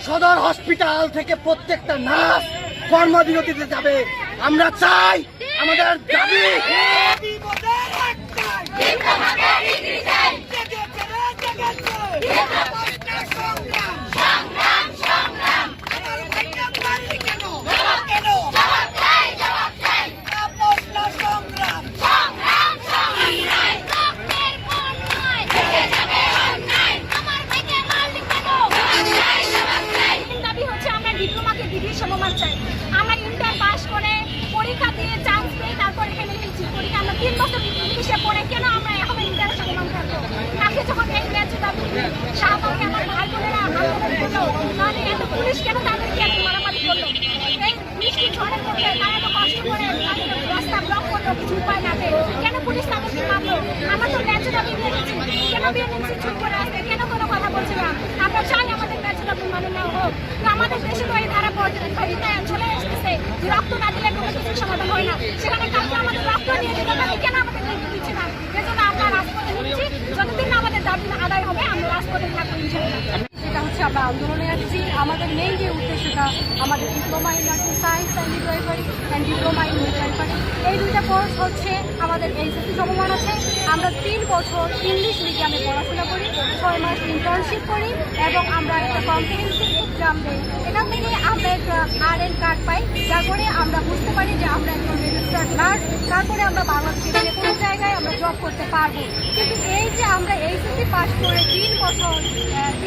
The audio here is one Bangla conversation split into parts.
সদর হসপিটাল থেকে প্রত্যেকটা নার্স কর্মবিরতিতে যাবে। আমরা চাই আমাদের দাবি সমমান চাই। আমরা ইন্টার পাস করে পরীক্ষা দিয়ে চান্স পেয়ে তারপর এখানে এসেছি। পরীক্ষা আমরা 3 বছর ইংলিশে পড়ে কেন আমরা এখন ইন্টারে সমমান থাকবো? তাকে যখন এই ন্যায্য দাবি শাহবাগে আমার ভাই বোনেরা আন্দোলন করলো, তাহলে এত পুলিশ কেন তাদেরকে এত মারামারি করলো? এই বৃষ্টি ঝড়ের মধ্যে তারা এত কষ্ট করে রাস্তা ব্লক করলো কিছু উপায় না পেয়ে কেন পুলিশ তাদেরকে মারলো? আমরা তো ন্যায্য দাবি নিয়ে গেছি, কেন বিএনএমসি চুপ করে আসবে? কেন কোনো কথা বলছে না? আমরা চাই আমাদের ন্যায্য দাবি মানে না হোক। আমাদের দেশে তো এই ধারা চলে এসেছে, রক্ত না দিলে কোনো কিছু সমাধান হয় না। সেখানে কাউকে আমাদের রক্ত নিয়ে যেতে হবে, কেন আমাদের দিচ্ছে না? এজন্য আমরা রাজপথে নিচ্ছি, যতদিন না আমাদের দাবি আদায় হবে আমরা রাজপথে থাকবো ইনশাআল্লাহ। যেটা হচ্ছে আমরা আন্দোলনে আসছি, আমাদের মেইন যে উদ্দেশ্যটা আমাদের diploma in nursing science and midwifery and diploma in midwifery, এই দুইটা কোর্স হচ্ছে আমাদের এইচএসসি সমমান আছে। আমরা 3 বছর ইংলিশ মিডিয়ামে পড়াশোনা করি, 6 মাস ইন্টার্নশিপ করি এবং আমরা একটা কম্প্রিহেনসিভ এক্সাম দিই। এখান থেকে আমরা একটা RN কার্ড পাই, যার করে আমরা বুঝতে পারি যে আমরা একজন রেজিস্টার্ড নার্স। তারপরে আমরা বাংলাদেশের যে কোনো জায়গায় আমরা জব করতে পারবো। কিন্তু এই যে আমরা এইচএসসি পাস করে 3 বছর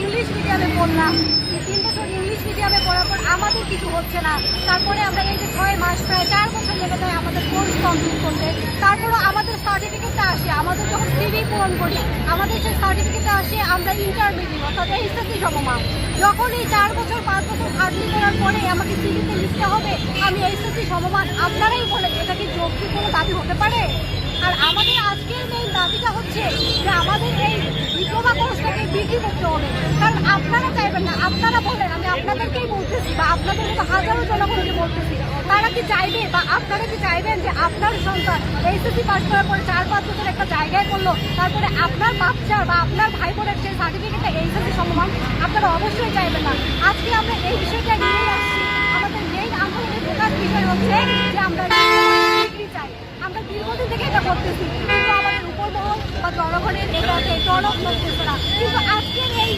ইংলিশ মিডিয়ামে পড়লাম, 3 বছর ইংলিশ মিডিয়ামে পড়ার পর আমাদের কিছু হচ্ছে না। তারপরে আমরা এই যে 6 মাস প্রায় 4 বছর লেগে যায় আমাদের কোর্স কমপ্লিট করতে। তারপরও আমাদের সার্টিফিকেটটা আসে, আমাদের যখন সিভি পূরণ করি আমাদের সেই সার্টিফিকেটটা আসে আমরা ইন্টারমিডিয়েট অর্থাৎ এইচএসসি সমমান। যখন এই 4 বছর 5 বছর খাটনি করার পরে আমাকে সিভিতে লিখতে হবে আমি এইচএসসি সমমান, আপনারাই বলেন এটা কি যৌক্তিক কোনো দাবি হতে পারে? আর আমাদের আজকের মেইন দাবিটা হচ্ছে যে আমাদের এই ডিপ্লোমা কোর্সটাকে বিক্রি করতে হবে। কারণ আপনারা চাইবেন না, আপনারা বলেন, আমি আপনাদেরকেই বলতেছি বা আপনাদের মতো হাজারো জনগণকে বলতেছি, তারা কি চাইবে বা আপনারা কি চাইবেন যে আপনার সন্তান এইচএসসি পাস করার পরে 4-5 বছর একটা জায়গায় করলো, তারপরে আপনার বাচ্চার বা আপনার ভাই বোনের সেই সার্টিফিকেটটা এইচএসসি সমমান? আপনারা অবশ্যই চাইবেন না। আজকে আমরা এই বিষয়টা নিয়ে আসছি, আমাদের মেইন আন্দোলনের প্রধান বিষয় হচ্ছে যে আমরা ডিগ্রি চাই। আমরা দীর্ঘদিন থেকে এটা করতেছি, কিন্তু আমাদের উপরমহল বা জনগণের এটাতে টনক নড়তেছে না। কিন্তু আজকের এই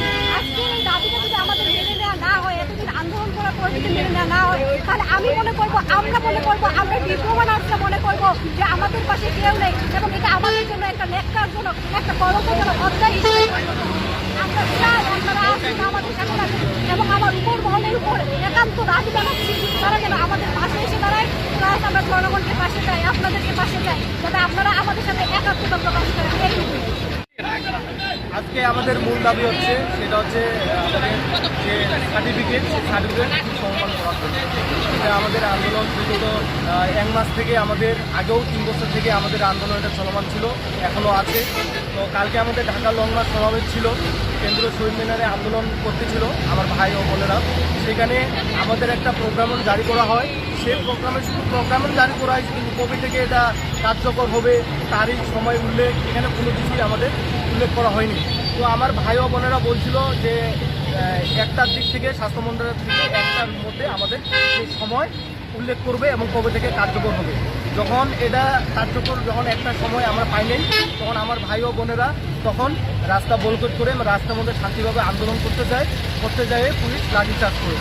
দাবিটা যদি আমাদের মেনে নেওয়া না হয়, এতদিন আন্দোলন করার পর যদি মেনে নেওয়া না হয়, তাহলে আমি মনে করবো, আমরা মনে করবো, আমরা ডিপ্লোমা নার্সরা মনে করবো যে আমাদের পাশে কেউ নেই এবং এটা আমাদের জন্য একটা ন্যাক্কারজনক, একটা কলঙ্কজনক অধ্যায় হিসেবে আমরা চাই আপনারা আসুন আমাদের সাথে রাখুন এবং আমার উপর মহলের উপর একান্ত দাবি জানাচ্ছি তারা যেন আমাদের পাশে এসে দাঁড়ায়। প্লাস আমরা জনগণকে পাশে চাই, আপনাদেরকে পাশে চাই, যাতে আপনারা আমাদের সাথে একাত্মতা প্রকাশ করেন। আজকে আমাদের মূল দাবি হচ্ছে সেটা হচ্ছে আমাদের যে সার্টিফিকেট সম্মান করা হচ্ছে। এটা আমাদের আন্দোলন বিগত 1 মাস থেকে, আমাদের আগেও 3 বছর থেকে আমাদের আন্দোলনটা চলমান ছিল, এখনও আছে। তো কালকে আমাদের ঢাকা লং মার্চ সমাবেশ ছিল, কেন্দ্রীয় শহীদ মিনারে আন্দোলন করতেছিল আমার ভাই ও বোনেরা। সেখানে আমাদের একটা প্রোগ্রাম জারি করা হয়, সেই প্রোগ্রামে শুধু প্রোগ্রাম জারি করা হয়েছে, কিন্তু কবে থেকে এটা কার্যকর হবে, তারিখ, সময় উল্লেখ, এখানে কোনো কিছুই আমাদের উল্লেখ করা হয়নি। তো আমার ভাই ও বোনেরা বলছিল যে 1টার দিক থেকে স্বাস্থ্য মন্ত্রণালয় থেকে 1টার মধ্যে আমাদের সেই সময় উল্লেখ করবে এবং কবে থেকে কার্যকর হবে। যখন এটা কার্যকর, যখন একটা সময় আমরা পাইনি, তখন আমার ভাই ও বোনেরা তখন রাস্তা বয়কট করে রাস্তার মধ্যে শান্তিভাবে আন্দোলন করতে যায় পুলিশ লাঠিচার্জ করে।